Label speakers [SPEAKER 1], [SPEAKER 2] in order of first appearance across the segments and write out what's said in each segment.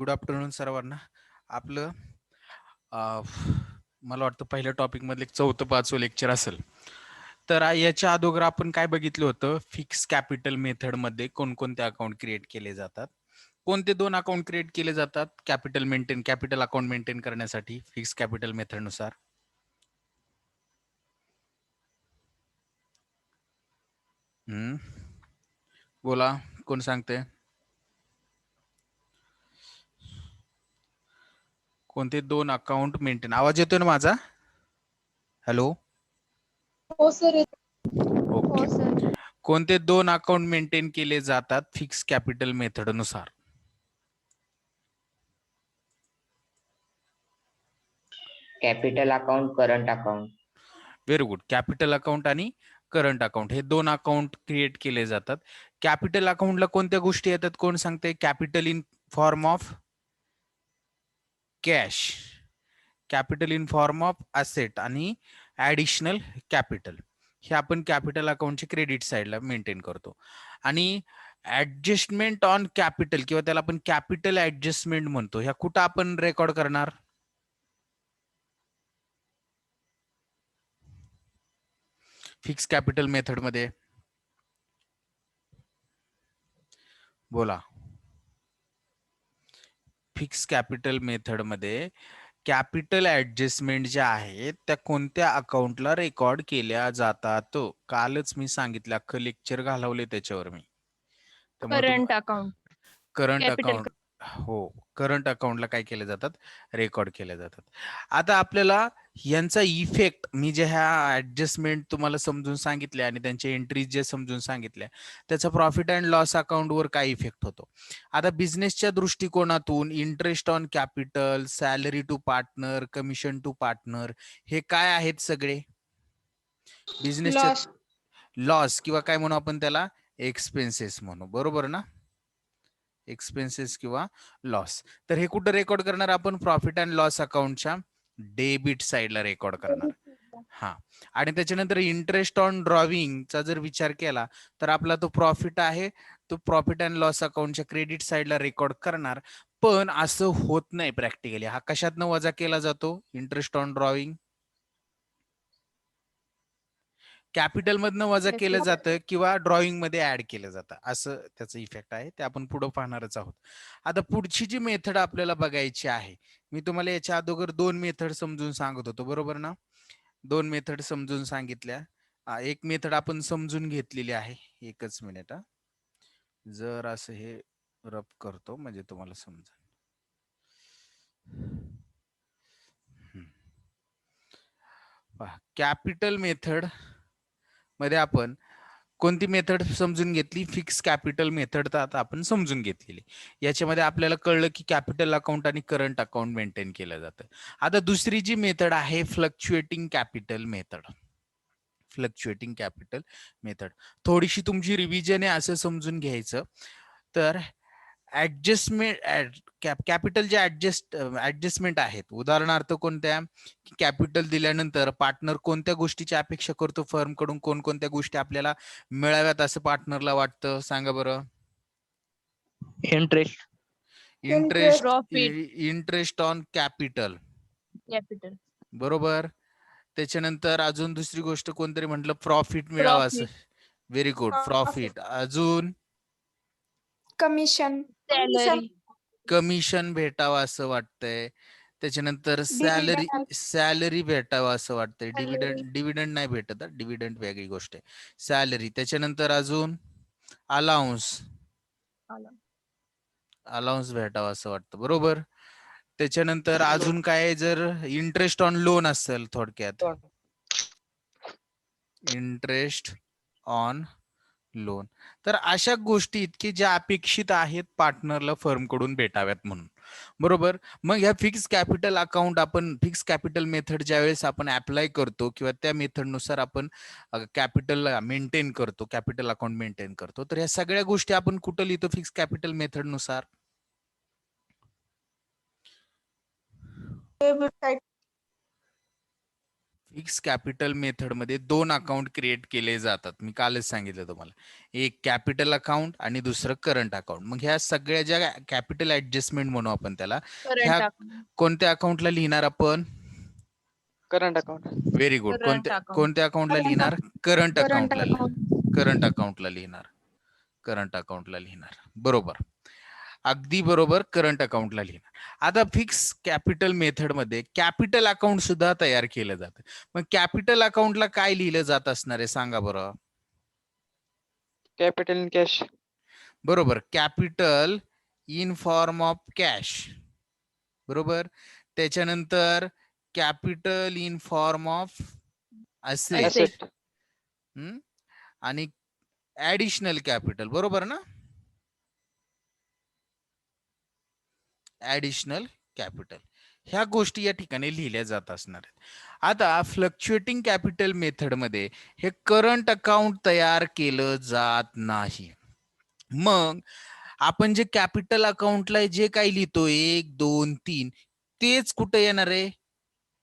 [SPEAKER 1] Good afternoon सर्वांना. आपलं मला वाटतं पहिल्या टॉपिक मधलं एक चौथं पाचवं लेक्चर असेल. तर याच्या अगोदर आपण काय बघितलं होतं, फिक्स कॅपिटल मेथड मध्ये कोणकोणते अकाउंट क्रिएट केले जातात, कोणते दोन अकाउंट क्रिएट केले जातात कॅपिटल अकाउंट मेंटेन करण्यासाठी फिक्स कॅपिटल मेथड नुसार. बोला, कोण सांगते? कोणते दोन अकाउंट मेंटेन? आवाज येतोय ना माझा? हॅलो.
[SPEAKER 2] हो सर.
[SPEAKER 1] ओके. कोणते दोन अकाउंट मेंटेन केले जातात फिक्स कॅपिटल मेथड नुसार?
[SPEAKER 3] Capital account, current account.
[SPEAKER 1] Very good. Capital account आणि करंट अकाउंट हे दोन अकाउंट क्रिएट केले जातात. कॅपिटल अकाउंटला कोणत्या गोष्टी येतात, कोण सांगते? Capital in form of cash, capital in form of asset आणि ऍडिशनल कॅपिटल, हे आपण कॅपिटल अकाउंटचे क्रेडिट साईडला मेंटेन करतो. आणि ऍडजस्टमेंट ऑन कॅपिटल किंवा त्याला आपण कॅपिटल ऍडजस्टमेंट म्हणतो, ह्या कुठं आपण रेकॉर्ड करणार? फिक्स कॅपिटल मेथड मध्ये. बोला. फिक्स कॅपिटल मेथड मध्ये कॅपिटल ऍडजस्टमेंट ज्या आहेत त्या कोणत्या अकाउंटला रेकॉर्ड केल्या जातात? कालच मी सांगितलं, अख्खं लेक्चर घालवले त्याच्यावर मी.
[SPEAKER 2] Current account,
[SPEAKER 1] current
[SPEAKER 2] capital.
[SPEAKER 1] Account, हो, करंट अकाउंटला काय केले जातात? रेकॉर्ड केले जातात. आता आपल्याला यांचा इफेक्ट, मी जे ह्या ऍडजस्टमेंट तुम्हाला समजून सांगितल्या आणि त्यांच्या एंट्रीज जे समजून सांगितल्या, त्याचा प्रॉफिट अँड लॉस अकाउंटवर काय इफेक्ट होतो? आता बिझनेसच्या दृष्टिकोनातून interest on capital, salary to partner, commission to partner, हे काय आहेत सगळे? बिझनेसच्या लॉस किंवा काय म्हणू आपण त्याला? एक्सपेन्सेस म्हणू, बरोबर ना? एक्सपेन्सेस किंवा लॉस. तर हे कुठं रेकॉर्ड करणार आपण? प्रॉफिट अँड लॉस अकाउंटच्या डेबिट साईडला रेकॉर्ड करणार. हा. आणि त्याच्यानंतर इंटरेस्ट ऑन ड्रॉविंगचा जर विचार केला तर आपला तो प्रॉफिट आहे, तो प्रॉफिट अँड लॉस अकाउंटच्या क्रेडिट साईडला रेकॉर्ड करणार. पण असं होत नाही प्रॅक्टिकली. हा कशातनं वजा केला जातो? इंटरेस्ट ऑन ड्रॉविंग कॅपिटल मधनं वजा केलं जातं किंवा ड्रॉइंग मध्ये ऍड केलं जातं, असं त्याचं इफेक्ट आहे. ते आपण पुढे पाहणारच आहोत. आता पुढची जी मेथड आपल्याला बघायची आहे, मी तुम्हाला याच्या अगोदर दोन मेथड समजून सांगत होतो, बरोबर ना? दोन मेथड समजून सांगितल्या. एक मेथड आपण समजून घेतलेली आहे. एकच मिनिट. जर असं हे रब करतो म्हणजे तुम्हाला समजा. कॅपिटल मेथड मध्ये आपण कोणती मेथड समजून घेतली? फिक्स कॅपिटल मेथड तर आता आपण समजून घेतलेली. याच्यामध्ये आपल्याला कळलं की कॅपिटल अकाउंट आणि करंट अकाउंट मेंटेन केलं जातं. आता दुसरी जी मेथड आहे fluctuating capital method. Fluctuating capital method थोडीशी तुमची रिव्हिजन आहे असं समजून घ्यायचं. तर ऍडजस्टमेंट कॅपिटल जे ऍडजस्टमेंट आहेत, उदाहरणार्थ कोणत्या? कॅपिटल दिल्यानंतर पार्टनर कोणत्या गोष्टीची अपेक्षा करतो फर्म कडून, कोणकोणत्या गोष्टी आपल्याला मिळाव्यात असं पार्टनरला वाटतं? सांगा बरं.
[SPEAKER 3] इंटरेस्ट.
[SPEAKER 1] इंटरेस्ट ऑन कॅपिटल, बरोबर. त्याच्यानंतर अजून दुसरी गोष्ट कोणतरी म्हटलं प्रॉफिट मिळावं असं. Very good, profit. अजून
[SPEAKER 2] कमिशन,
[SPEAKER 1] कमिशन भेटावं असं वाटतंय. त्याच्यानंतर सॅलरी भेटावं असं वाटतंय. डिव्हिडंड नाही भेटत, डिव्हिडंड वेगळी गोष्ट आहे, सॅलरी. त्याच्यानंतर अजून अलाउन्स भेटावं असं वाटतं, बरोबर. त्याच्यानंतर अजून काय? जर इंटरेस्ट ऑन लोन असेल, थोडक्यात इंटरेस्ट ऑन लोन. तर अशा गोष्टी की ज्या अपेक्षित आहेत पार्टनरला फर्म कडून भेटाव्यात म्हणून, बरोबर. मग ह्या फिक्स कॅपिटल अकाउंट, आपण फिक्स कॅपिटल मेथड ज्या वेळेस आपण अप्लाय करतो किंवा त्या मेथड नुसार आपण कॅपिटल मेंटेन करतो, कॅपिटल अकाउंट मेंटेन करतो, तर ह्या सगळ्या गोष्टी आपण कुठं लिहितो फिक्स कॅपिटल मेथड नुसार? फिक्स कॅपिटल मेथड मध्ये 2 अकाउंट क्रिएट केले जातात. मी कालच सांगितलं तुम्हाला. एक कॅपिटल अकाउंट आणि दुसरं करंट अकाउंट. मग ह्या सगळ्या ज्या कॅपिटल ऍडजस्टमेंट म्हणू आपण त्याला, ह्या
[SPEAKER 2] करंट अकाउंट.
[SPEAKER 1] कोणत्या अकाउंटला लिहिणार आपण?
[SPEAKER 4] Current account.
[SPEAKER 1] Very good.
[SPEAKER 2] Current account.
[SPEAKER 1] कोणत्या अकाउंटला लिहिणार? करंट
[SPEAKER 2] Current
[SPEAKER 1] अकाउंटला.
[SPEAKER 2] account.
[SPEAKER 1] करंट अकाउंटला लिहिणार. करंट अकाउंटला लिहिणार. बरोबर. अगदी बरोबर, करंट अकाउंटला लिहिणार. आता फिक्स कॅपिटल मेथड मध्ये कॅपिटल अकाउंट सुद्धा तयार केलं जातं. मग कॅपिटल अकाउंटला काय लिहिलं जात असणार आहे सांगा बरं?
[SPEAKER 4] Capital in cash.
[SPEAKER 1] बरोबर, capital in form of cash. बरोबर. त्याच्यानंतर capital in form of asset.
[SPEAKER 4] Asset.
[SPEAKER 1] आणि ऍडिशनल कॅपिटल. बरोबर ना? Additional capital. ह्या गोष्टी या ठिकाणी लिहिल्या जात असणार आहेत. आता फ्लक्च्युएटिंग कॅपिटल मेथड मध्ये हे करंट अकाउंट तयार केलं जात नाही. मग आपण जे कॅपिटल अकाउंटला जे काही लिहितो 1 2 3 तेच कुठे येणार आहे?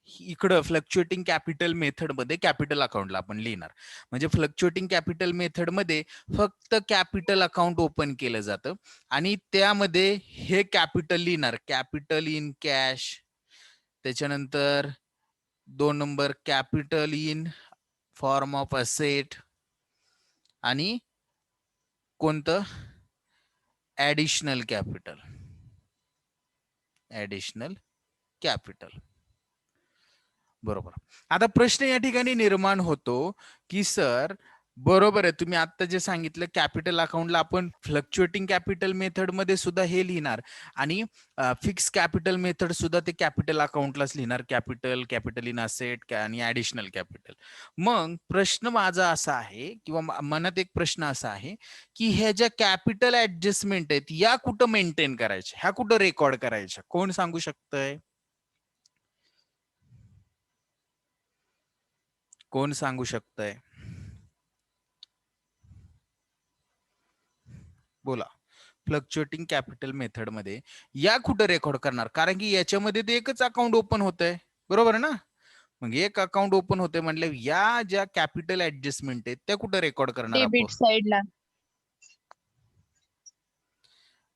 [SPEAKER 1] इकडं फ्लक्च्युएटिंग कॅपिटल मेथड मध्ये कॅपिटल अकाउंटला आपण लिहिणार. म्हणजे फ्लक्च्युएटिंग कॅपिटल मेथड मध्ये फक्त कॅपिटल अकाउंट ओपन केलं जातं आणि त्यामध्ये हे कॅपिटल लिहिणार. Capital in cash. त्याच्यानंतर 2 number capital in form of asset आणि कोणतं? Additional capital. Additional capital. बरोबर. आता प्रश्न या ठिकाणी निर्माण होतो की सर बरोबर आहे, तुम्ही आता जे सांगितलं कॅपिटल अकाउंटला आपण फ्लक्च्युएटिंग कॅपिटल मेथड मध्ये सुद्धा हे लिहिणार आणि फिक्स कॅपिटल मेथड सुद्धा ते कॅपिटल अकाउंटलाच लिहिणार. कॅपिटल, कॅपिटल इन असेट आणि ऍडिशनल कॅपिटल. मग प्रश्न माझा असा आहे किंवा मनात एक प्रश्न असा आहे की ह्या ज्या कॅपिटल ऍडजस्टमेंट आहेत या कुठं मेंटेन करायच्या, ह्या कुठं रेकॉर्ड करायच्या? कोण सांगू शकतंय? कोण सांगू शकतंय? बोला. फ्लक्च्युएटिंग कॅपिटल मेथड मध्ये या कुठं रेकॉर्ड करणार? कारण की याच्यामध्ये ते एकच अकाउंट ओपन होतंय. बरोबर ना? मग एक अकाउंट ओपन होते म्हटलं या ज्या कॅपिटल ऍडजस्टमेंट आहेत त्या कुठं रेकॉर्ड करणार आपण?
[SPEAKER 2] डेबिट साइडला.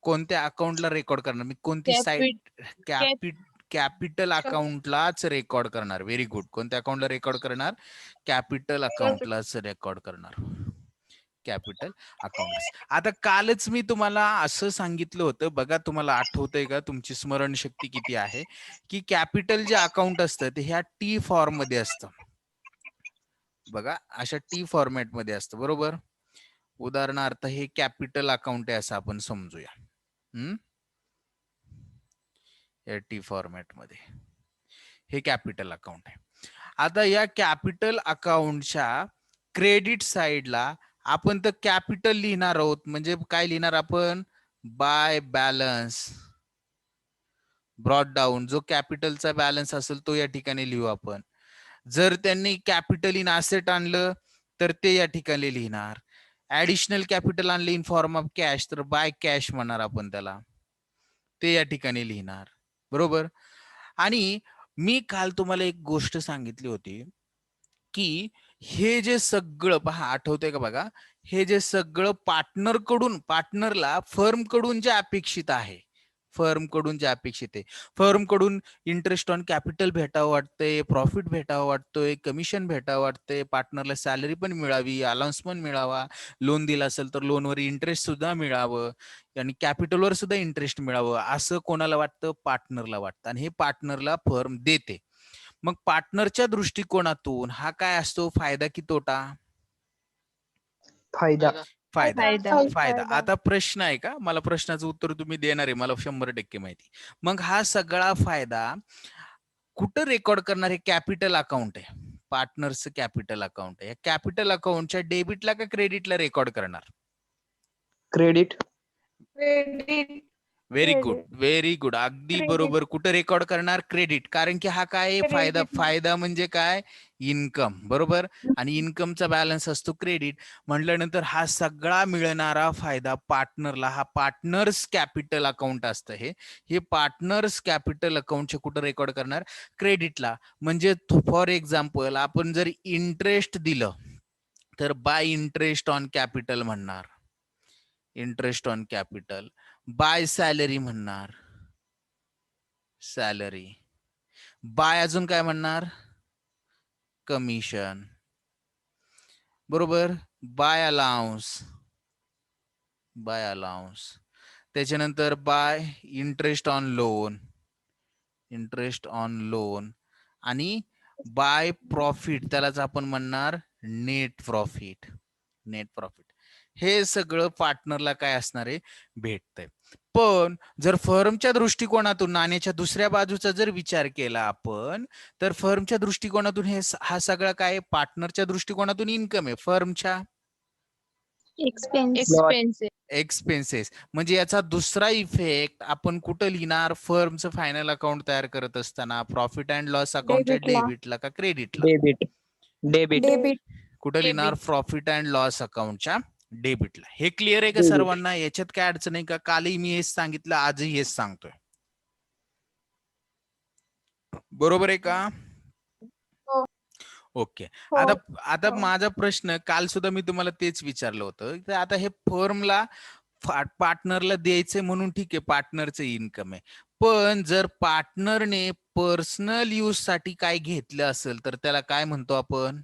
[SPEAKER 1] कोणत्या अकाउंटला रेकॉर्ड करणार? मी कोणती साईड? कॅपिटल अकाउंटलाच रेकॉर्ड करणार. Very good. कोणत्या अकाउंटला रेकॉर्ड करणार? कॅपिटल अकाउंटलाच रेकॉर्ड करणार. Capital account. आता कालच मी तुम्हाला असं सांगितलं होतं बघा, तुम्हाला आठवतंय का? तुमची स्मरणशक्ती किती आहे? की कॅपिटल जे अकाउंट असतं ते ह्या टी फॉर्म मध्ये असतं. बघा, अशा टी फॉर्मॅट मध्ये असतं. बरोबर. उदाहरणार्थ हे कॅपिटल अकाउंट आहे असं आपण समजूया. टी फॉर्मॅट मध्ये हे कॅपिटल अकाउंट आहे. आता या कॅपिटल अकाउंटच्या क्रेडिट साइडला आपण तर कॅपिटल लिहिणार आहोत. म्हणजे काय लिहिणार आपण? By balance brought down. जो कॅपिटलचा बॅलन्स असेल तो या ठिकाणी लिहू आपण. जर त्यांनी कॅपिटल इन असेट आणलं तर ते या ठिकाणी लिहिणार. ऍडिशनल कॅपिटल आणले इन फॉर्म ऑफ कॅश तर बाय कॅश म्हणणार आपण त्याला, ते या ठिकाणी लिहिणार. बरोबर. आणि मी काल तुम्हाला एक गोष्ट सांगितली होती की हे जे सगळं पहा, आठवतंय का बघा, हे जे सगळं पार्टनरला फर्म कडून जे अपेक्षित आहे, फर्म कडून इंटरेस्ट ऑन कॅपिटल भेटावं वाटतंय, प्रॉफिट भेटावं वाटतोय, कमिशन भेटावं वाटतंय, पार्टनरला सॅलरी पण मिळावी, अलाउन्स पण मिळावा, लोन दिला असेल तर लोनवर इंटरेस्ट सुद्धा मिळावं आणि कॅपिटलवर सुद्धा इंटरेस्ट मिळावं असं कोणाला वाटतं? पार्टनरला वाटतं. आणि हे पार्टनरला फर्म देते. मग पार्टनरच्या दृष्टिकोनातून हा काय असतो? फायदा की तोटा?
[SPEAKER 4] फायदा.
[SPEAKER 1] फायदा. आता प्रश्न आहे का? मला प्रश्नाचं उत्तर तुम्ही देणार आहे, मला 100% माहिती. मग हा सगळा फायदा कुठं रेकॉर्ड करणार? हे कॅपिटल अकाउंट आहे, पार्टनरचं कॅपिटल अकाउंट आहे. कॅपिटल अकाउंटच्या डेबिटला का क्रेडिटला रेकॉर्ड करणार?
[SPEAKER 4] क्रेडिट.
[SPEAKER 1] Very good. अगदी बरोबर. कुठं रेकॉर्ड करणार? क्रेडिट. कारण की हा काय फायदा? फायदा म्हणजे काय? इन्कम, बरोबर. आणि इन्कमचा बॅलन्स असतो क्रेडिट. म्हटल्यानंतर हा सगळा मिळणारा फायदा पार्टनरला, हा पार्टनर्स कॅपिटल अकाउंट असतं. हे पार्टनर्स कॅपिटल अकाउंटचे कुठं रेकॉर्ड करणार? क्रेडिटला. म्हणजे फॉर एक्झाम्पल आपण जर इंटरेस्ट दिलं तर बाय इंटरेस्ट ऑन कॅपिटल म्हणणार, interest on capital. By salary म्हणणार, सॅलरी. बाय अजून काय म्हणणार? कमिशन, बरोबर. By allowance, by allowance. त्याच्यानंतर by interest on loan, interest on loan. आणि बाय प्रॉफिट, त्यालाच आपण म्हणणार नेट प्रॉफिट, नेट प्रॉफिट. हे सगळं पार्टनरला काय असणार आहे? भेटतंय. पण जर फर्मच्या दृष्टिकोनातून नाण्याच्या दुसऱ्या बाजूचा जर विचार केला आपण, तर फर्मच्या दृष्टिकोनातून हा सगळा काय? पार्टनरच्या दृष्टिकोनातून इन्कम आहे, फर्मच्या
[SPEAKER 2] एक्सपेन्सेस.
[SPEAKER 1] एक्सपेन्सेस. म्हणजे याचा दुसरा इफेक्ट आपण कुठं लिहिणार? फर्मचं फायनल अकाउंट तयार करत असताना प्रॉफिट अँड लॉस अकाउंटच्या डेबिटला का क्रेडिटला?
[SPEAKER 4] डेबिट. डेबिट.
[SPEAKER 1] कुठं लिहिणार? प्रॉफिट अँड लॉस अकाउंटच्या डेबिटला. हे क्लिअर आहे का
[SPEAKER 4] Debit.
[SPEAKER 1] सर्वांना? याच्यात काय अडचण आहे का? कालही मी हेच सांगितलं, आजही हेच सांगतोय. बरोबर आहे का?
[SPEAKER 2] हो.
[SPEAKER 1] ओके. आता माझा प्रश्न, काल सुद्धा मी तुम्हाला तेच विचारलं होतं, तर आता हे फर्मला पार्टनरला द्यायचंय म्हणून ठीक आहे, पार्टनरचं इन्कम आहे. पण जर पार्टनरने पर्सनल यूज साठी काय घेतलं असेल तर त्याला काय म्हणतो आपण?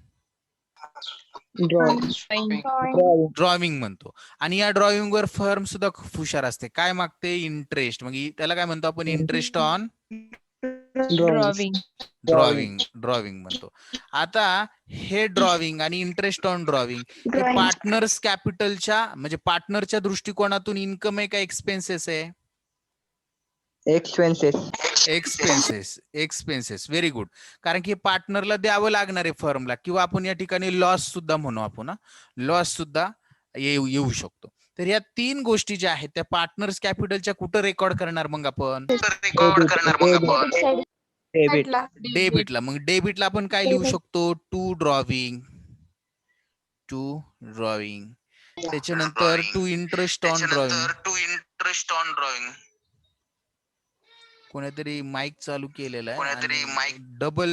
[SPEAKER 1] ड्रॉविंग म्हणतो. आणि या ड्रॉविंग वर फर्म सुद्धा खूप हुशार असते. काय मागते? इंटरेस्ट. मग त्याला काय म्हणतो आपण? इंटरेस्ट ऑन ड्रॉविंग म्हणतो. आता हे ड्रॉविंग आणि इंटरेस्ट ऑन ड्रॉविंग हे पार्टनर्स कॅपिटलच्या, म्हणजे पार्टनरच्या दृष्टिकोनातून इन्कम आहे का एक्सपेन्सेस आहे? एक्सपेन्सेस. Very good. कारण की पार्टनरला द्यावं लागणार आहे फर्मला, किंवा आपण या ठिकाणी लॉस सुद्धा म्हणू, आपण लॉस सुद्धा येऊ शकतो. तर या तीन गोष्टी ज्या आहेत त्या पार्टनर्स कॅपिटलच्या कुठं रेकॉर्ड करणार मग आपण? डेबिटला. मग डेबिटला आपण काय लिहू शकतो? To drawing. त्याच्यानंतर टू इंटरेस्ट ऑन ड्रॉविंग. कोणीतरी माईक चालू केलेला आहे, डबल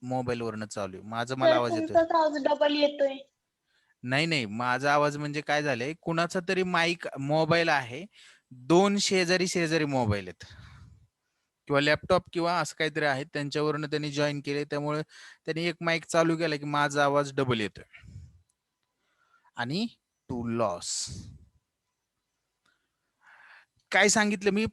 [SPEAKER 1] मोबाईल वरनं चालू आहे. माझा मला आवाज येतोय?
[SPEAKER 2] डबल येतोय.
[SPEAKER 1] नाही, माझा आवाज म्हणजे काय झालंय, कुणाचा तरी माईक मोबाईल आहे, दोन शेजारी मोबाईल आहेत किंवा लॅपटॉप किंवा असं काहीतरी आहे, त्यांच्यावरनं त्यांनी जॉईन केले, त्यामुळे त्यांनी एक माईक चालू केला की माझा आवाज डबल येतोय. आणि टू लॉस काय सांगितलं मी?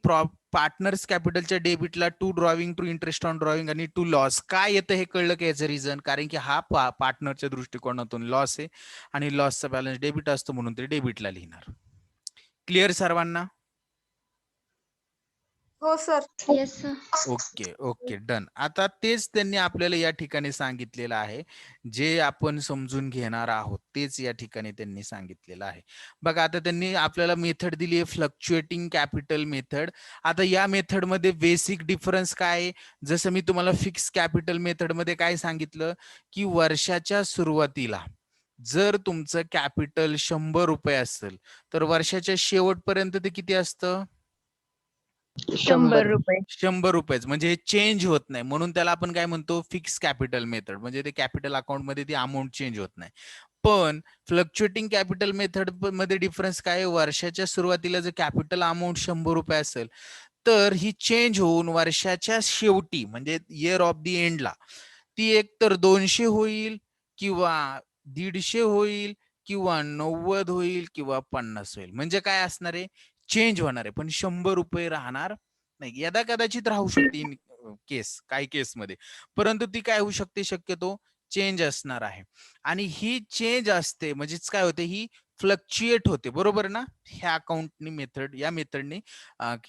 [SPEAKER 1] पार्टनर्स कॅपिटलच्या डेबिटला to drawing, to interest on drawing आणि टू लॉस. काय येतं हे कळलं का याचं रिझन? कारण की हा पार्टनरच्या दृष्टिकोनातून लॉस आहे आणि लॉसचा बॅलन्स डेबिट असतो, म्हणून ते डेबिटला लिहिणार. क्लिअर सर्वांना?
[SPEAKER 2] हो sir.
[SPEAKER 5] Yes sir.
[SPEAKER 1] Okay done. आता तेच त्यांनी आपल्याला या ठिकाणी सांगितलेलं आहे, जे आपण समजून घेणार आहोत तेच या ठिकाणी त्यांनी सांगितलेलं आहे. बघा, आता त्यांनी आपल्याला मेथड दिली आहे फ्लक्च्युएटिंग कॅपिटल मेथड. आता या मेथड मध्ये बेसिक डिफरन्स काय आहे? जसं मी तुम्हाला फिक्स कॅपिटल मेथड मध्ये काय सांगितलं की वर्षाच्या सुरुवातीला जर तुमचं कॅपिटल 100 रुपये असेल तर वर्षाच्या शेवटपर्यंत ते किती असतं?
[SPEAKER 2] 100 रुपये.
[SPEAKER 1] 100 रुपयेच. म्हणजे हे चेंज होत नाही, म्हणून त्याला आपण काय म्हणतो? Fix capital method. म्हणजे ते कॅपिटल अकाउंट मध्ये ती अमाऊंट चेंज होत नाही. पण फ्लक्च्युएटिंग कॅपिटल मेथड मध्ये डिफरन्स काय आहे? वर्षाच्या सुरुवातीला जर कॅपिटल अमाऊंट 100 रुपये असेल तर ही चेंज होऊन वर्षाच्या शेवटी, म्हणजे इयर ऑफ द एंडला, ती एक तर 200 होईल किंवा 150 होईल किंवा 90 होईल किंवा 50 होईल. म्हणजे काय असणार आहे? चेंज होणार आहे, पण 100 रुपये राहणार नाही. यदा कदाचित राहू शकते इन केस, काही केसमध्ये, परंतु ती काय होऊ शकते? शक्यतो चेंज असणार आहे. आणि ही चेंज असते म्हणजेच काय होते? ही फ्लक्च्युएट होते, बरोबर ना? ह्या अकाउंटनी मेथड, या मेथडनी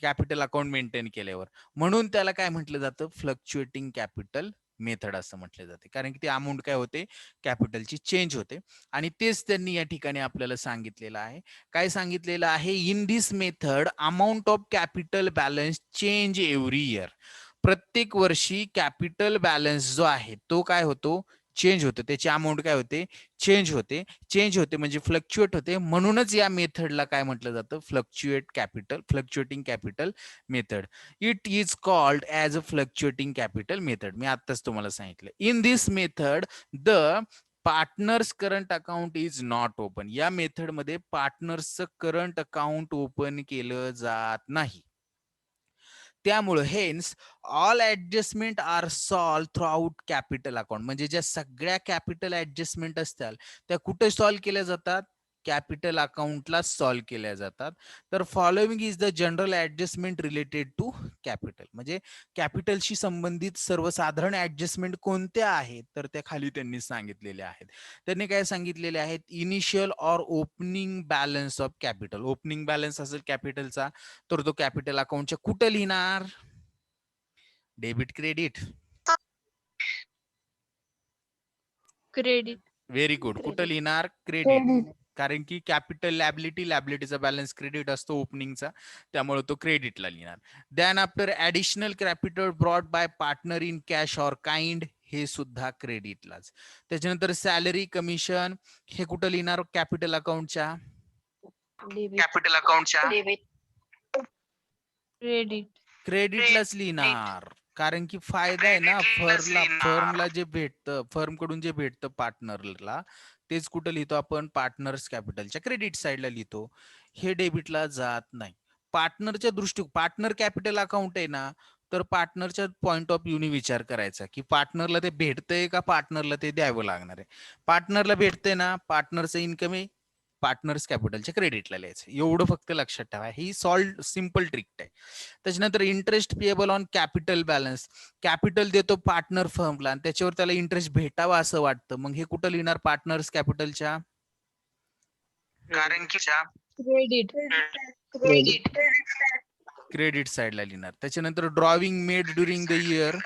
[SPEAKER 1] कॅपिटल अकाउंट मेंटेन केल्यावर, म्हणून त्याला काय म्हटलं जातं? फ्लक्च्युएटिंग कॅपिटल मेथड असं म्हटलं जाते. कारण की ती अमाऊंट काय होते? कॅपिटलची चेंज होते. आणि तेच त्यांनी या ठिकाणी आपल्याला सांगितलेलं आहे. काय सांगितलेलं आहे? In this method amount of capital balance change every year. प्रत्येक वर्षी कॅपिटल बॅलन्स जो आहे तो काय होतो? चेंज होतं, त्याची अमाऊंट काय होते, चेंज होते. चेंज होते म्हणजे फ्लक्च्युएट होते, म्हणूनच या मेथडला काय म्हटलं जातं, fluctuating capital method. It is called as a fluctuating capital method. मी आत्ताच तुम्हाला सांगितलं. In this method the partners current account is not open. या मेथडमध्ये पार्टनर्सचं करंट अकाउंट ओपन केलं जात नाही. त्यामुळे hence all adjustment are solve throughout capital account. म्हणजे ज्या सगळ्या कॅपिटल ऍडजस्टमेंट असतात त्या कुठे सॉल्व केल्या जातात, कॅपिटल अकाउंटला सॉल्व केल्या जातात. तर following is the general adjustment related to capital. म्हणजे कॅपिटलशी संबंधित सर्वसाधारण ऍडजस्टमेंट कोणत्या आहेत, तर त्या खाली त्यांनी सांगितलेल्या आहेत. त्यांनी काय सांगितलेले आहेत, initial or opening balance of capital. Opening balance असेल कॅपिटलचा तर तो कॅपिटल अकाउंटच्या कुठं लिहिणार, debit credit.
[SPEAKER 2] Credit.
[SPEAKER 1] Very good. कुठं लिहिणार, क्रेडिट. कारण की कॅपिटल लॅबिलिटीचा बॅलन्स क्रेडिट असतो ओपनिंगचा, त्यामुळे तो क्रेडिटला लिहिणार. Then after additional capital brought by partner in cash or kind, हे सुद्धा क्रेडिटलाच. त्याच्यानंतर सॅलरी कमिशन हे कुठं लिहिणार, कॅपिटल अकाउंटच्या, कॅपिटल अकाउंटच्या
[SPEAKER 2] क्रेडिट.
[SPEAKER 1] क्रेडिटलाच लिहिणार. कारण की फायदा आहे ना फर्मला जे भेटतं, फर्म कडून जे भेटतं पार्टनरला, तेच कुठं लिहितो आपण, पार्टनर्स कॅपिटलच्या क्रेडिट साईडला लिहितो. हे डेबिटला जात नाही. पार्टनरच्या पार्टनर कॅपिटल अकाउंट आहे ना, तर पार्टनरच्या पॉइंट ऑफ व्ह्यूने विचार करायचा की पार्टनरला ते भेटतंय का पार्टनरला ते द्यावं लागणार आहे. पार्टनरला भेटतंय ना, पार्टनरचं इन्कम आहे, पार्टनर्स कॅपिटलच्या क्रेडिटला लिहायचं. एवढं फक्त लक्षात ठेवा. ही सॉल्व सिम्पल ट्रिक आहे. त्याच्यानंतर interest payable on capital balance. Capital देतो पार्टनर फर्मला आणि त्याच्यावर त्याला इंटरेस्ट भेटावा असं वाटतं, मग हे कुठं लिहिणार, पार्टनर्स कॅपिटलच्या, कारण की
[SPEAKER 2] क्रेडिट.
[SPEAKER 1] क्रेडिट साईडला लिहिणार. त्याच्यानंतर drawing made during the year.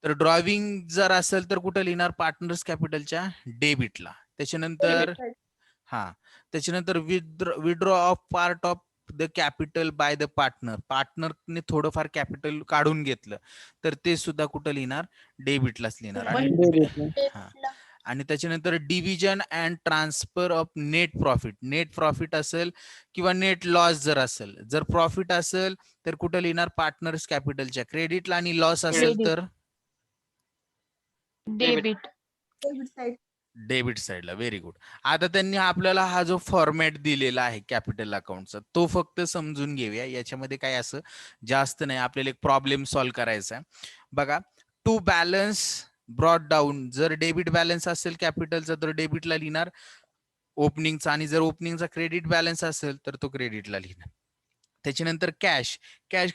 [SPEAKER 1] तर ड्रॉविंग जर असेल तर कुठं लिहिणार, पार्टनर्स कॅपिटलच्या डेबिटला. त्याच्यानंतर त्याच्यानंतर withdraw of part of the capital by the पार्टनरने थोडंफार कॅपिटल काढून घेतलं तर ते सुद्धा कुठं लिहिणार, डेबिटलाच लिहिणार. आणि त्याच्यानंतर division and transfer of net profit असेल किंवा नेट लॉस जर असेल, जर प्रॉफिट असेल तर कुठं लिहिणार, पार्टनर्स कॅपिटलच्या क्रेडिटला, आणि लॉस असेल तर
[SPEAKER 2] डेबिट.
[SPEAKER 1] डेबिट साईडला. Very good. आता त्यांनी आपल्याला हा जो फॉर्मॅट दिलेला आहे कॅपिटल अकाउंटचा, तो फक्त समजून घेऊया. याच्यामध्ये काय असं जास्त नाही, आपल्याला एक प्रॉब्लेम सॉल्व्ह करायचा आहे. बघा, टू बॅलन्स ब्रॉट डाऊन, जर डेबिट बॅलन्स असेल कॅपिटलचा तर डेबिटला लिहिणार ओपनिंगचा, आणि जर ओपनिंगचा क्रेडिट बॅलन्स असेल तर तो क्रेडिटला लिहिणार. त्याच्यानंतर कॅश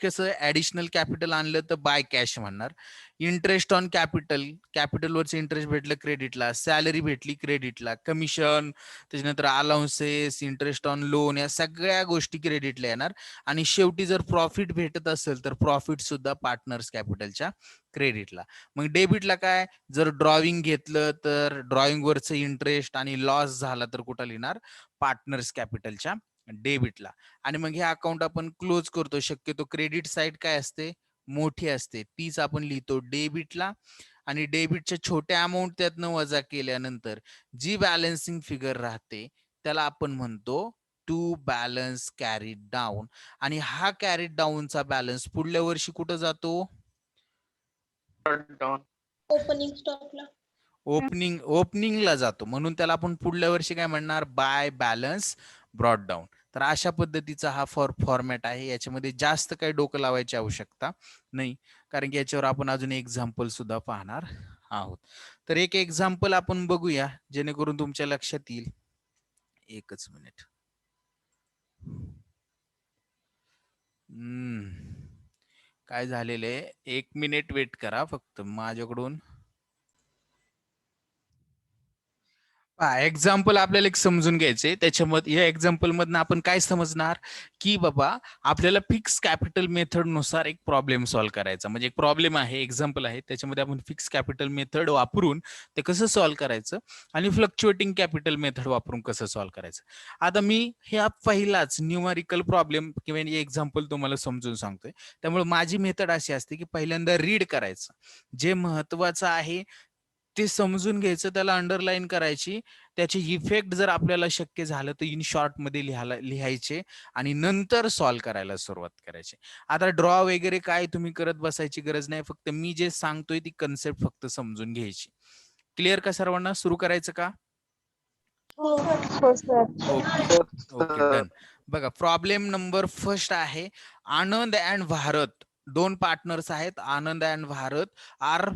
[SPEAKER 1] कसं, ऍडिशनल कॅपिटल आणलं तर बाय कॅश म्हणणार. इंटरेस्ट ऑन कॅपिटलवरचं इंटरेस्ट भेटलं क्रेडिटला, सॅलरी भेटली क्रेडिटला, कमिशन, त्याच्यानंतर अलाउन्सेस, इंटरेस्ट ऑन लोन, या सगळ्या गोष्टी क्रेडिटला येणार. आणि शेवटी जर प्रॉफिट भेटत असेल तर प्रॉफिट सुद्धा पार्टनर्स कॅपिटलच्या क्रेडिटला. मग डेबिटला काय, जर ड्रॉविंग घेतलं तर ड्रॉविंग वरचं इंटरेस्ट, आणि लॉस झाला तर कुठं लिहिणार, पार्टनर्स कॅपिटलच्या डेबिटला. आणि मग हे अकाउंट आपण क्लोज करतो. शक्यतो क्रेडिट साईड काय असते, मोठी असते, तीच आपण लिहितो डेबिटला. आणि डेबिटच्या छोट्या अमाऊंट त्यातनं वजा केल्यानंतर जी बॅलन्सिंग फिगर राहते त्याला आपण म्हणतो टू बॅलन्स कॅरीड डाऊन. आणि हा कॅरीड डाऊनचा बॅलन्स पुढल्या वर्षी कुठं जातो,
[SPEAKER 2] ओपनिंग स्टॉकला.
[SPEAKER 1] ओपनिंगला जातो, म्हणून त्याला आपण पुढल्या वर्षी काय म्हणणार, बाय बॅलन्स ब्रॉट डाऊन. तर अशा पद्धतीचा हा फॉर्मॅट आहे. याच्यामध्ये जास्त काही डोकं लावायची आवश्यकता नाही, कारण की याच्यावर आपण अजून एक्झाम्पल सुद्धा पाहणार आहोत. तर एक एक्झाम्पल आपण बघूया जेणेकरून तुमच्या लक्षात येईल. एकच मिनिट. काय झालेलं आहे, 1 मिनिट वेट करा फक्त माझ्याकडून. एक्झाम्पल आपल्याला एक समजून घ्यायचे, त्याच्यामध्ये या एक्झाम्पल मधनं आपण काय समजणार की बाबा आपल्याला फिक्स कॅपिटल मेथड नुसार एक प्रॉब्लेम सॉल्व्ह करायचा. म्हणजे एक प्रॉब्लेम आहे, एक्झाम्पल आहे, त्याच्यामध्ये आपण फिक्स कॅपिटल मेथड वापरून ते कसं सॉल्व्ह करायचं आणि फ्लक्च्युएटिंग कॅपिटल मेथड वापरून कसं सॉल्व्ह करायचं. आता मी ह्या पहिलाच न्यूमरिकल प्रॉब्लेम किंवा एक्झाम्पल तुम्हाला समजून सांगतोय. त्यामुळे माझी मेथड अशी असते की पहिल्यांदा रीड करायचं, जे महत्वाचं आहे ते समजून घ्यायचं, त्याला अंडरलाईन करायची, त्याचे इफेक्ट जर आपल्याला शक्य झालं तर इन शॉर्ट मध्ये लिहायचे आणि नंतर सॉल्व्ह करायला सुरुवात करायची. आता ड्रॉ वगैरे काय तुम्ही करत बसायची गरज नाही, फक्त मी जे सांगतोय ती कन्सेप्ट फक्त समजून घ्यायची. क्लिअर का सर्वांना? सुरू करायचं का?
[SPEAKER 2] हो
[SPEAKER 4] हो सर.
[SPEAKER 1] Okay okay done. बघा प्रॉब्लेम नंबर फर्स्ट आहे, आनंद अँड भारत दोन पार्टनर्स आहेत. Anand and Bharat are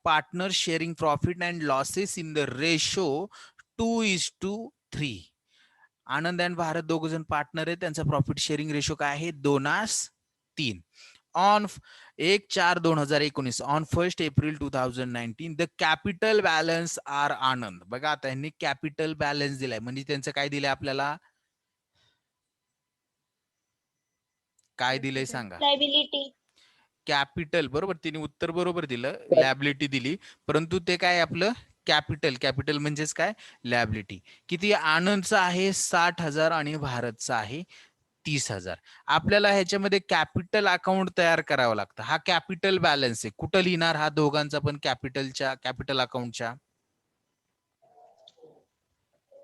[SPEAKER 1] partner sharing profit and losses in the ratio 2:3. Anand and Bharat दोघ जण पार्टनर आहेत, त्यांचा प्रॉफिट शेअरिंग रेशो काय आहे? 2:3. On 1/4/2019 on 1 April 2019 the capital balance are Anand. बघा आता यांनी कॅपिटल बॅलन्स दिलाय, म्हणजे त्यांचं काय दिलंय आपल्याला? काय दिलंय सांगा?
[SPEAKER 2] लायबिलिटी.
[SPEAKER 1] कॅपिटल. बरोबर, तिने उत्तर बरोबर दिलं, लॅबिलिटी दिली, परंतु ते काय आपलं कॅपिटल. कॅपिटल म्हणजेच काय? लॅबिलिटी. किती? आनंदचा आहे 60,000 आणि भारतचा आहे 30,000. आपल्याला ह्याच्यामध्ये कॅपिटल अकाउंट तयार करावं लागतं. हा कॅपिटल बॅलन्स आहे, कुठं लिहिणार हा दोघांचा पण? कॅपिटलच्या, कॅपिटल अकाउंटच्या.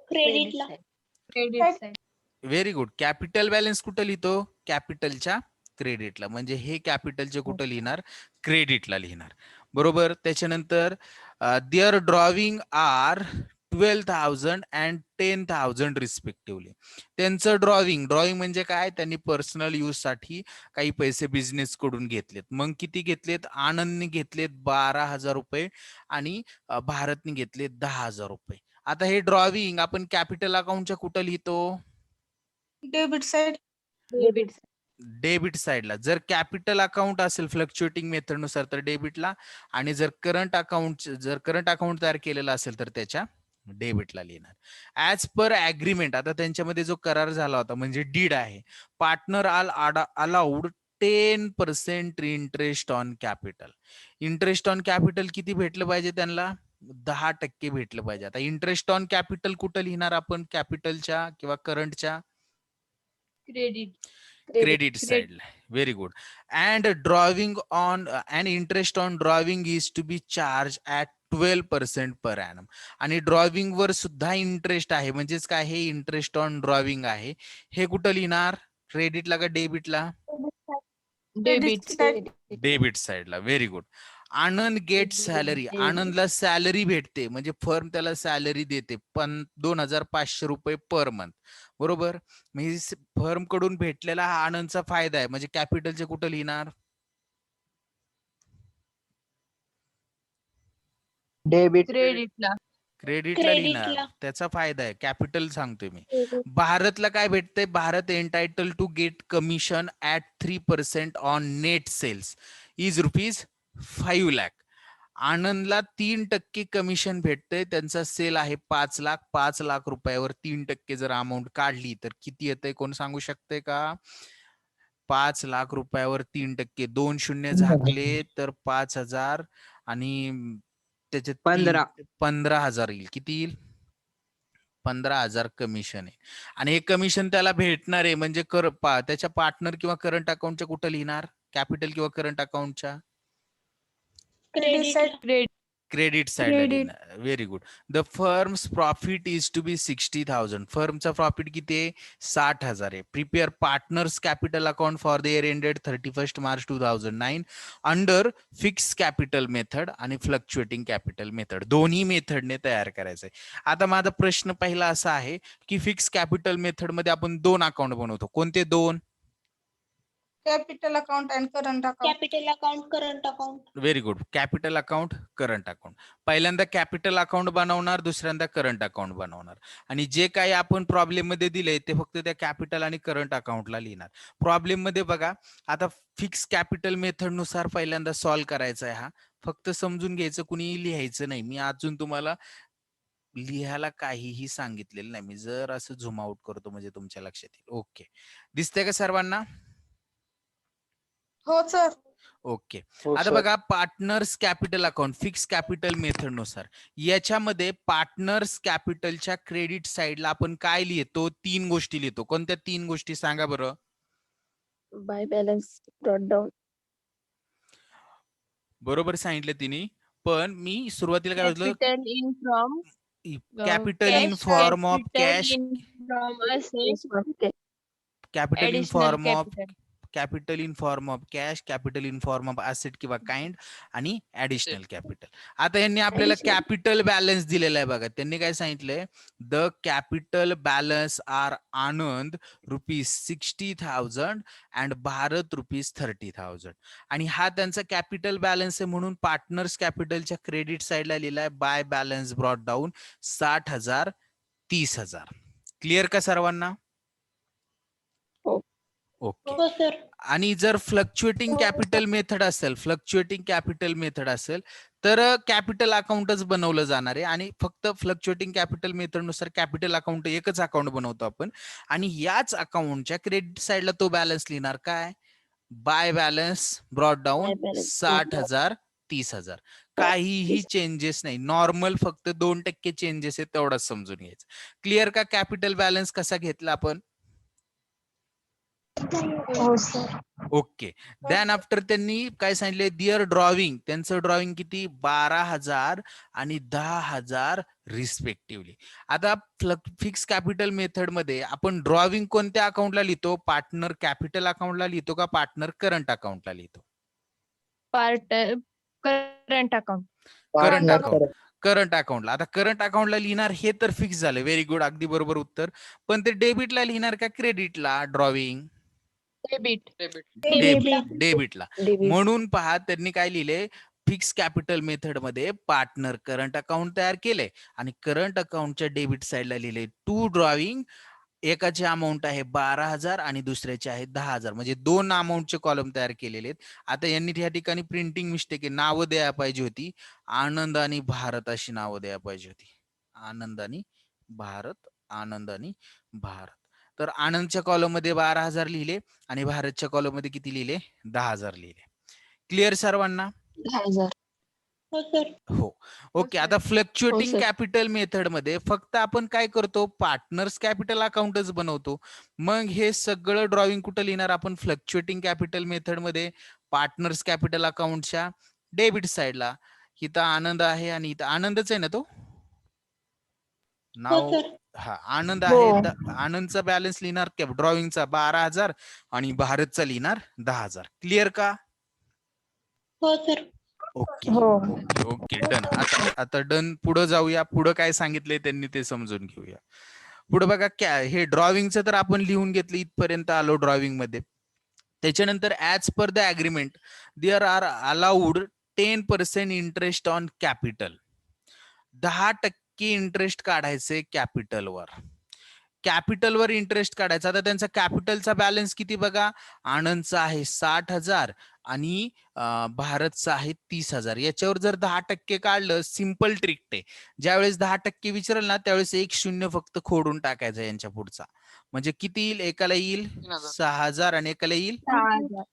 [SPEAKER 2] क्रेडिटला.
[SPEAKER 4] Credit.
[SPEAKER 1] Very good. Capital balance कुठं लिहितो? कॅपिटलच्या क्रेडिटला. म्हणजे हे कॅपिटलचे कुठं लिहिणार? क्रेडिटला लिहिणार. बरोबर. त्याच्यानंतर their drawing are 12,000 and 10,000 respectively. त्यांचं ड्रॉविंग, ड्रॉविंग म्हणजे काय? त्यांनी पर्सनल यूज साठी काही पैसे बिझनेस कडून घेतलेत. मग किती घेतलेत? आनंदने घेतलेत 12,000 रुपये आणि भारतने घेतलेत 10,000 रुपये. आता हे ड्रॉविंग आपण कॅपिटल अकाउंटच्या कुठं लिहितो?
[SPEAKER 4] Debit side.
[SPEAKER 1] डेबिट साइडला. जर कॅपिटल अकाउंट असेल फ्लक्च्युएटिंग मेथड नुसार तर डेबिटला, आणि जर करंट अकाउंट तयार केलेला असेल तर त्याच्या डेबिटला लिहिणार. ऍज पर अग्रीमेंट, आता त्यांच्यामध्ये जो करार झाला होता म्हणजे डीड आहे, partner allowed 10% interest on capital. Interest on capital किती भेटलं पाहिजे त्यांना? 10% भेटलं पाहिजे. आता इंटरेस्ट ऑन कॅपिटल कुठं लिहिणार आपण? कॅपिटलच्या किंवा करंटच्या?
[SPEAKER 2] क्रेडिट.
[SPEAKER 1] क्रेडिट साइडला. Very good. And drawing on and interest on drawing is to be charge at 12% per annum. आणि ड्रॉविंग वर सुद्धा इंटरेस्ट आहे, म्हणजेच काय? हे इंटरेस्ट ऑन ड्रॉविंग आहे. हे कुठं लिहिणार? क्रेडिटला का डेबिटला?
[SPEAKER 2] डेबिट.
[SPEAKER 1] डेबिट साइडला. Very good. Anand get salary, आनंदला सॅलरी भेटते, म्हणजे फर्म त्याला सॅलरी देते 2,500 रुपये पर मंथ. बरोबर. म्हणजे फर्म कडून भेटलेला हा आनंदचा फायदा आहे, म्हणजे कॅपिटलचे कुठं लिहिणार?
[SPEAKER 4] डेबिट.
[SPEAKER 2] क्रेडिटला.
[SPEAKER 1] क्रेडिटला लिहिणार, त्याचा फायदा आहे. कॅपिटल सांगतोय मी. भारतला काय भेटतंय? Bharat entitled to get commission at 3% on net sales is ₹5 lakh. आनंदला 3% कमिशन भेटतंय, त्यांचा सेल आहे 5 लाख. 5 लाख रुपयावर 3% जर अमाऊंट काढली तर किती येतंय? कोण सांगू शकते का? 5 लाख रुपयावर 3%, 2 शून्य झाकले तर 5,000 आणि त्याच्यात 15,000 येईल. किती येईल? 15,000 कमिशन आहे. आणि हे कमिशन त्याला भेटणार आहे म्हणजे त्याच्या पार्टनर किंवा करंट अकाउंटच्या कुठं लिहिणार? कॅपिटल किंवा करंट अकाउंटच्या?
[SPEAKER 2] क्रेडिट.
[SPEAKER 1] क्रेडिट साइडला लिहिणार. Very good. The firm's profit is to be 60,000. फर्मचा प्रॉफिट किती आहे? 60,000 आहे. Prepare partners capital account for the year ended 31 March 2009 under fix capital method आणि फ्लक्च्युएटिंग कॅपिटल मेथड, दोन्ही मेथडने तयार करायचंय. आता माझा प्रश्न पहिला असा आहे की फिक्स कॅपिटल मेथड मध्ये आपण 2 अकाउंट बनवतो. कोणते 2?
[SPEAKER 4] Capital account and current account.
[SPEAKER 2] Capital account, current account.
[SPEAKER 1] Very good. Capital account, current account. पहिल्यांदा कॅपिटल अकाउंट बनवणार, दुसऱ्यांदा करंट अकाउंट बनवणार. आणि जे काही आपण प्रॉब्लेम मध्ये दिले ते फक्त त्या कॅपिटल आणि करंट अकाउंटला लिहिणार. प्रॉब्लेम मध्ये बघा, आता फिक्स कॅपिटल मेथड नुसार पहिल्यांदा सॉल्व्ह करायचा आहे. हा फक्त समजून घ्यायचं, कुणीही लिहायचं नाही. मी अजून तुम्हाला लिहायला काहीही सांगितलेलं नाही. मी जर असं झूम आउट करतो म्हणजे तुमच्या लक्षात येईल. ओके, दिसतंय का सर्वांना?
[SPEAKER 4] हो सर.
[SPEAKER 1] ओके, आता बघा partners capital account fix capital method नुसार याच्यामध्ये पार्टनर्स कॅपिटलच्या क्रेडिट साइडला आपण काय लिहितो? 3 गोष्टी लिहितो. कोणत्या 3 गोष्टी सांगा बरं?
[SPEAKER 5] By balance brought down.
[SPEAKER 1] बरोबर सांगितलं तिने, पण मी सुरुवातीला काय म्हटलं?
[SPEAKER 2] Capital in from
[SPEAKER 1] capital in
[SPEAKER 2] cash,
[SPEAKER 1] form of
[SPEAKER 2] capital
[SPEAKER 1] cash,
[SPEAKER 2] in from asset,
[SPEAKER 1] capital in
[SPEAKER 2] additional
[SPEAKER 1] form of
[SPEAKER 2] capital.
[SPEAKER 1] Capital in form of cash, capital in form of asset किंवा kind आणि additional capital. आता यांनी आपल्याला
[SPEAKER 5] Additional.
[SPEAKER 1] Capital balance दिलेला आहे बघा. त्यांनी काय सांगितलंय? The capital balance are Anand ₹60,000 and Bharat ₹30,000. आणि हा त्यांचा कॅपिटल बॅलन्स आहे म्हणून पार्टनर्स कॅपिटलच्या क्रेडिट साइडला लिहिलाय by balance brought down 60,000 30,000. Clear का सर्वांना? ओके.
[SPEAKER 2] हो सर.
[SPEAKER 1] आणि जर फ्लक्च्युएटिंग कॅपिटल मेथड असेल, फ्लक्च्युएटिंग कॅपिटल मेथड असेल तर कॅपिटल अकाउंटच बनवलं जाणार आहे आणि फक्त फ्लक्च्युएटिंग कॅपिटल मेथड नुसार कॅपिटल अकाउंट एकच अकाउंट बनवतो आपण आणि याच अकाउंटच्या क्रेडिट साइडला तो बॅलन्स लिहिणार काय? By balance brought down
[SPEAKER 5] By balance brought
[SPEAKER 1] 60,000 30,000. काहीही चेंजेस नाही, नॉर्मल फक्त 2% चेंजेस आहे, तेवढाच समजून घ्यायचं. क्लिअर का? कॅपिटल बॅलन्स कसा घेतला आपण?
[SPEAKER 5] हो सर.
[SPEAKER 1] ओके, दॅन आफ्टर त्यांनी काय सांगितले? दिअर ड्रॉविंग, त्यांचं ड्रॉविंग किती? 12,000 आणि 10,000 रिस्पेक्टिव्हली. आता फिक्स कॅपिटल मेथड मध्ये आपण ड्रॉविंग कोणत्या अकाउंटला लिहितो? पार्टनर कॅपिटल अकाउंटला लिहितो का पार्टनर करंट अकाउंटला लिहितो?
[SPEAKER 2] Current account.
[SPEAKER 1] Current
[SPEAKER 3] Partner
[SPEAKER 1] account. Current अकाउंटला. आता करंट अकाउंटला लिहिणार हे तर फिक्स झालं. व्हेरी गुड, अगदी बरोबर उत्तर. पण ते डेबिटला लिहिणार का क्रेडिटला ड्रॉविंग?
[SPEAKER 2] Debit.
[SPEAKER 1] डेबिटला.
[SPEAKER 5] Debit.
[SPEAKER 1] म्हणून पहा त्यांनी काय लिहिले? फिक्स कॅपिटल मेथड मध्ये पार्टनर करंट अकाउंट तयार केले आणि करंट अकाउंटच्या डेबिट साइडला लिहिले टू ड्रॉविंग. एकाची अमाऊंट आहे 12,000 आणि दुसऱ्याचे आहे 10,000, म्हणजे 2 अमाऊंटचे कॉलम तयार केलेले आहेत. आता यांनी या ठिकाणी प्रिंटिंग मिस्टेक आहे, नावं द्यायला पाहिजे होती आनंद आणि भारत अशी नावं द्यायला पाहिजे होती. आनंद आणि भारत, आनंद आणि भारत. तर आनंदच्या कॉलम मध्ये 12,000 लिहिले आणि भारतच्या कॉलम मध्ये किती लिहिले? 10,000 लिहिले. क्लिअर सर्वांना?
[SPEAKER 5] 10,000.
[SPEAKER 2] हो सर.
[SPEAKER 1] हो. ओके, आता फ्लक्च्युएटिंग
[SPEAKER 5] हो, सर.
[SPEAKER 1] कॅपिटल मेथड मध्ये फक्त आपण काय करतो? पार्टनर्स कॅपिटल अकाउंटच बनवतो. मग हे सगळं ड्रॉविंग कुठं लिहिणार आपण? फ्लक्च्युएटिंग कॅपिटल मेथड मध्ये पार्टनर्स कॅपिटल अकाउंटच्या डेबिट साइडला. इथं आनंद आहे आणि इथं आनंदच आहे ना तो
[SPEAKER 2] हो
[SPEAKER 1] नाव?
[SPEAKER 2] सर.
[SPEAKER 1] हा, आनंद
[SPEAKER 5] हो.
[SPEAKER 1] आहे. आनंदचा बॅलन्स लिहिणार ड्रॉविंगचा 12,000 आणि भारतचा लिहिणार 10,000. क्लिअर का?
[SPEAKER 2] हो सर.
[SPEAKER 1] ओके
[SPEAKER 5] हो.
[SPEAKER 1] Okay okay, done. आता डन. पुढे जाऊया. पुढे काय सांगितलंय त्यांनी ते समजून घेऊया. पुढे बघा, हे ड्रॉविंगचं तर आपण लिहून घेतलं, इथपर्यंत आलो ड्रॉविंग मध्ये. त्याच्यानंतर as per the agreement there are allowed 10% interest on capital. 10% interest काढायचे कॅपिटलवर. कॅपिटलवर इंटरेस्ट काढायचा. आता त्यांचा कॅपिटलचा बॅलन्स किती बघा? आनंदचा आहे 60,000 आणि भारतचा आहे 30,000. याच्यावर जर 10% काढलं, सिंपल ट्रिक आहे. ज्यावेळेस 10% विचारल ना त्यावेळेस एक शून्य फक्त खोडून टाकायचं यांच्या पुढचा. म्हणजे किती येईल? एकाला येईल 6,000 आणि एकाला येईल
[SPEAKER 2] 6,000.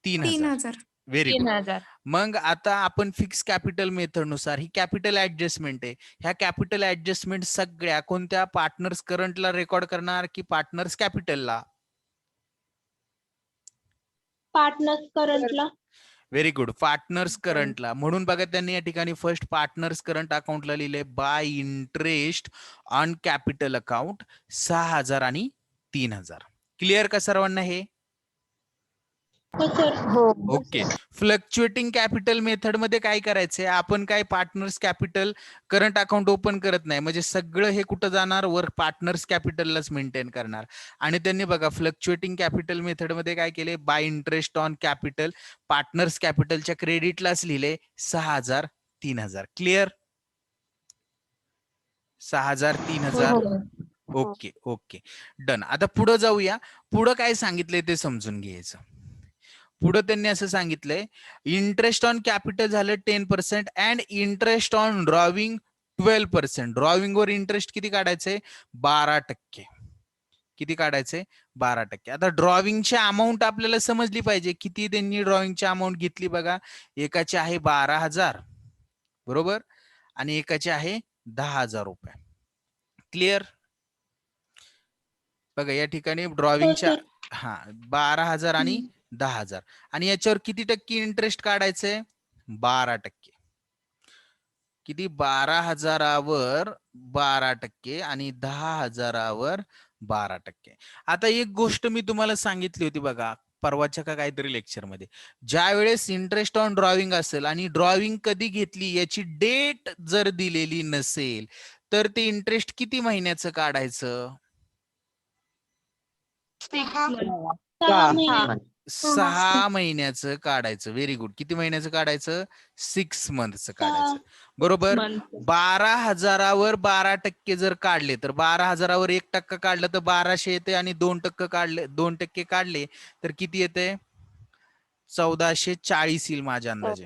[SPEAKER 1] 3,000. Very good.
[SPEAKER 2] 3,000.
[SPEAKER 1] मग आता आपण फिक्स कॅपिटल मेथड नुसार ही कॅपिटल ऍडजस्टमेंट आहे. ह्या कॅपिटल ऍडजस्टमेंट सगळ्या कोणत्या? पार्टनर्स करंटला रेकॉर्ड करणार की पार्टनर्स कॅपिटलला?
[SPEAKER 2] Partners currentला.
[SPEAKER 1] व्हेरी गुड, पार्टनर्स करंटला. म्हणून बघा त्यांनी या ठिकाणी फर्स्ट पार्टनर्स करंट अकाउंटला लिहिले bye interest on capital account 6,000 आणि 3,000. क्लिअर का सर्वांना हे?
[SPEAKER 2] हो सर.
[SPEAKER 5] हो.
[SPEAKER 1] ओके. फ्लक्च्युएटिंग कॅपिटल मेथड मध्ये काय करायचंय? आपण काय partners capital current account open करत नाही, म्हणजे सगळं हे कुठं जाणार? वर पार्टनर्स कॅपिटललाच मेंटेन करणार. आणि त्यांनी बघा फ्लक्च्युएटिंग कॅपिटल मेथड मध्ये काय केले? Bye interest on capital partners कॅपिटलच्या क्रेडिटलाच लिहिले 6,000 3,000. क्लिअर? 6,000 3,000. Okay okay, done. आता पुढे जाऊया. पुढे काय सांगितलंय ते समजून घ्यायचं. पुढे त्यांनी असं सांगितलंय इंटरेस्ट ऑन कॅपिटल झालं 10% अँड इंटरेस्ट ऑन ड्रॉविंग 12%. ड्रॉविंगवर इंटरेस्ट किती काढायचंय? 12%. किती काढायचंय? 12%. आता ड्रॉविंगची अमाऊंट आपल्याला समजली पाहिजे. किती त्यांनी ड्रॉविंगची अमाऊंट घेतली बघा. एकाची आहे 12,000 बरोबर, आणि एकाची आहे 10,000 रुपये. क्लिअर? बघा या ठिकाणी ड्रॉविंगच्या
[SPEAKER 2] सर.
[SPEAKER 1] 12,000 आणि 10,000, आणि याच्यावर किती टक्के इंटरेस्ट काढायचंय? 12%. किती? 12,000वर 12% आणि 10,000वर 12%. आता एक गोष्ट मी तुम्हाला सांगितली होती बघा परवाच्या का काहीतरी लेक्चर मध्ये, ज्या वेळेस इंटरेस्ट ऑन ड्रॉविंग असेल आणि ड्रॉविंग कधी घेतली याची डेट जर दिलेली नसेल तर ते इंटरेस्ट किती महिन्याचं काढायचं?
[SPEAKER 2] 6 महिने.
[SPEAKER 1] 6 महिन्याचं काढायचं. Very good. किती महिन्याचं काढायचं? 6 मंथचं काढायचं. बरोबर. 12,000वर 12% जर काढले तर 12,000वर 1% काढलं तर 1200 येते, आणि 2% काढले तर किती येते? 1440 येईल माझ्या अंदाजे.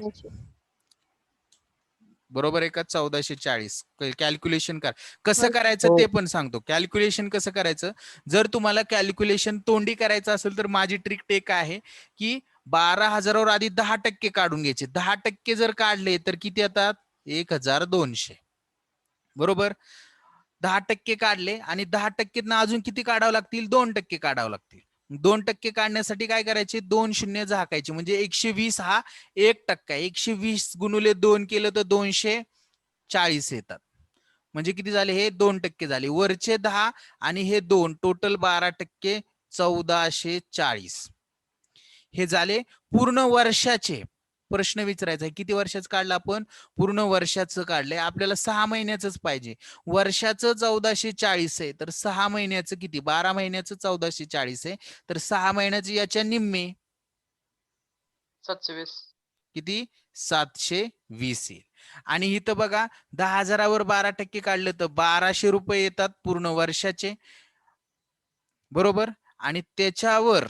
[SPEAKER 1] बरोबर आहे का? 1440. कॅल्क्युलेशन कर. कसं करायचं ते पण सांगतो. कॅल्क्युलेशन कसं करायचं? जर तुम्हाला कॅल्क्युलेशन तोंडी करायचं असेल तर माझी ट्रिक टेक आहे की 12,000वर आधी 10% काढून घ्यायचे. 10% जर काढले तर किती येतात? 1,200. बरोबर. 10% काढले आणि 10% अजून किती काढावं लागतील? 2% काढावं लागतील. 2% काढण्यासाठी काय करायचे? 2 शून्य झाकायचे, म्हणजे 120 हा 1% आहे. 120 गुणुले 2 केलं तर 240 येतात. म्हणजे किती झाले? हे 2% झाले. वरचे 10 आणि हे 2 टोटल 12%, 1440. हे झाले पूर्ण वर्षाचे. प्रश्न विचारायचा आहे किती वर्षाचं काढलं आपण? पूर्ण वर्षाचं काढलंय. आपल्याला 6 महिन्याचंच पाहिजे. वर्षाचं 1440 आहे तर 6 महिन्याचं किती? 12 महिन्याचं 1440 आहे तर 6 महिन्याचं याच्या निम्मे
[SPEAKER 6] 720.
[SPEAKER 1] किती? 720 येईल. आणि इथं बघा 10,000वर 12% काढलं तर 1,200 रुपये येतात पूर्ण वर्षाचे. बरोबर. आणि त्याच्यावर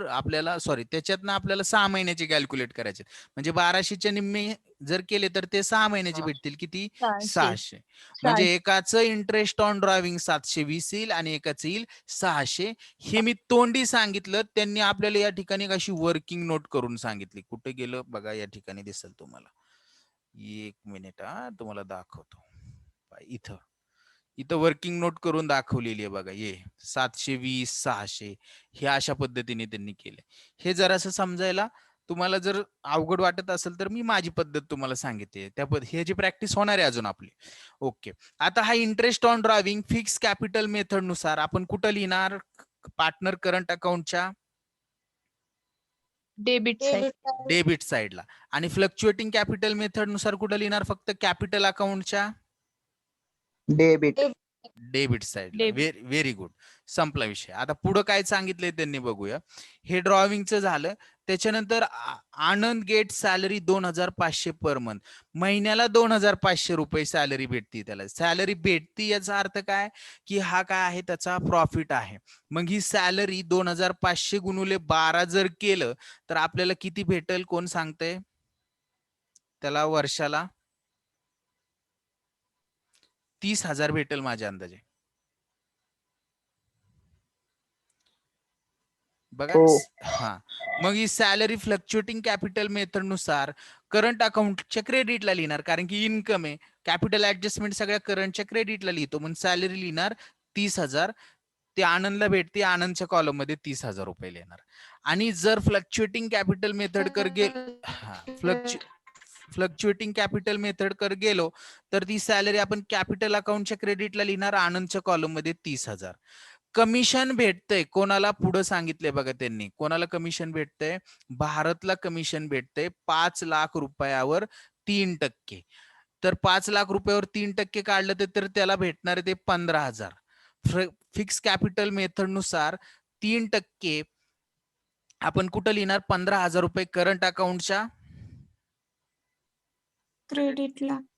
[SPEAKER 1] आपल्याला त्याच्यातनं आपल्याला 6 महिन्याचे कॅल्क्युलेट करायचे, म्हणजे 1200च्या निम्मे जर केले तर ते 6 महिन्याचे भेटतील. किती? 600. म्हणजे एकाचं इंटरेस्ट ऑन ड्रायव्हिंग 720 येईल आणि एकाचं येईल 600. हे मी तोंडी सांगितलं, त्यांनी आपल्याला या ठिकाणी अशी वर्किंग नोट करून सांगितली. कुठे गेलं बघा, या ठिकाणी दिसेल तुम्हाला. 1 मिनिट तुम्हाला दाखवतो. इथं वर्किंग नोट करून दाखवलेली आहे बघा. 720, 600 हे अशा पद्धतीने त्यांनी केले. हे जरासं समजायला तुम्हाला जर अवघड वाटत असेल तर मी माझी पद्धत तुम्हाला सांगितली. हे जी प्रॅक्टिस होणार आहे अजून आपली. ओके. आता हा interest on driving fix capital method नुसार आपण कुठं लिहिणार? पार्टनर करंट अकाउंटच्या डेबिट साइडला. आणि फ्लक्च्युएटिंग कॅपिटल मेथड नुसार कुठं लिहिणार? फक्त कॅपिटल अकाउंटच्या डेबिट साइड. Very good. संपला विषय. आता पुढे काय सांगितलंय त्यांनी बघूया. हे ड्रॉविंगचं झालं. त्याच्यानंतर आनंद गेट सॅलरी 2,500 पर मंथ. महिन्याला 2,500 रुपये सॅलरी भेटती. त्याला सॅलरी भेटती याचा अर्थ काय? की हा काय आहे? त्याचा प्रॉफिट आहे. मग ही सॅलरी 2,500 गुणुले 12 जर केलं तर आपल्याला किती भेटेल? कोण सांगतंय? त्याला वर्षाला 30,000 भेटेल माझ्या अंदाजे. बघा. मग ही सॅलरी फ्लक्च्युएटिंग कॅपिटल मेथड नुसार करंट अकाउंटच्या क्रेडिटला लिहिणार, कारण की इन्कम आहे. कॅपिटल ऍडजस्टमेंट सगळ्या करंटच्या क्रेडिटला लिहितो. मग सॅलरी लिहिणार 30,000. ते आनंदला भेटते. आनंदच्या कॉलम मध्ये 30,000 रुपये लिहिणार. आणि जर fluctuating capital method fluctuating capital method कर गेलो तर ती सॅलरी आपण कॅपिटल अकाउंटच्या क्रेडिटला लिहिणार. आनंदच्या कॉलम मध्ये 30,000. कमिशन भेटतंय कोणाला? पुढे सांगितले बघा त्यांनी. कोणाला कमिशन भेटतंय? भारतला कमिशन भेटतंय 5 लाख रुपयावर 3%. तर 5 लाख रुपयावर 3% काढलं तर त्याला भेटणार ते 15,000. फिक्स कॅपिटल मेथड नुसार 3% आपण कुठं लिहिणार? 15,000 रुपये करंट अकाउंटच्या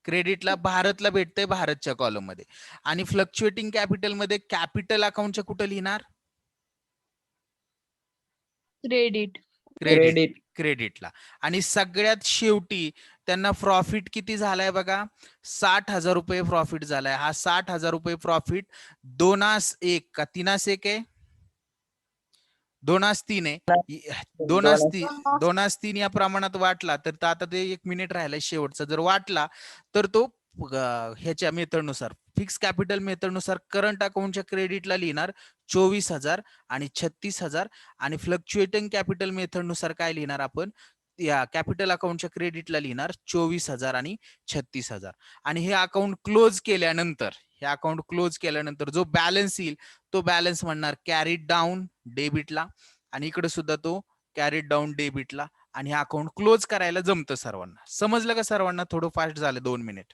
[SPEAKER 1] क्रेडिटला भारतला भेटतंय, भारतच्या कॉलम मध्ये. आणि फ्लक्च्युएटिंग कॅपिटल मध्ये कॅपिटल अकाउंटच्या कुठं लिहिणार?
[SPEAKER 3] क्रेडिट
[SPEAKER 1] क्रेडिटला. आणि सगळ्यात शेवटी त्यांना प्रॉफिट किती झालाय बघा, 60,000 रुपये प्रॉफिट झालाय. हा 60,000 रुपये प्रॉफिट 2/1 का 3/1 आहे? 2/3 आहे. 2/3 या प्रमाणात वाटला तर आता ते 1 मिनिट राहिलाय शेवटचा. जर वाटला तर तो ह्याच्या मेथडनुसार, फिक्स कॅपिटल मेथडनुसार करंट अकाउंटच्या क्रेडिटला लिहिणार 24,000 आणि 36,000, आणि फ्लक्च्युएटिंग कॅपिटल मेथडनुसार काय लिहिणार आपण, या कॅपिटल अकाउंटच्या क्रेडिटला लिहिणार 24,000 आणि 36,000. आणि हे अकाउंट क्लोज केल्यानंतर जो बॅलन्स येईल तो बॅलन्स म्हणणार कॅरीड डाऊन डेबिटला, आणि इकडे सुद्धा तो कॅरीड डाऊन डेबिटला. आणि हे अकाउंट क्लोज करायला जमतं सर्वांना. समजलं का सर्वांना? थोडं फास्ट झालं 2 मिनिट.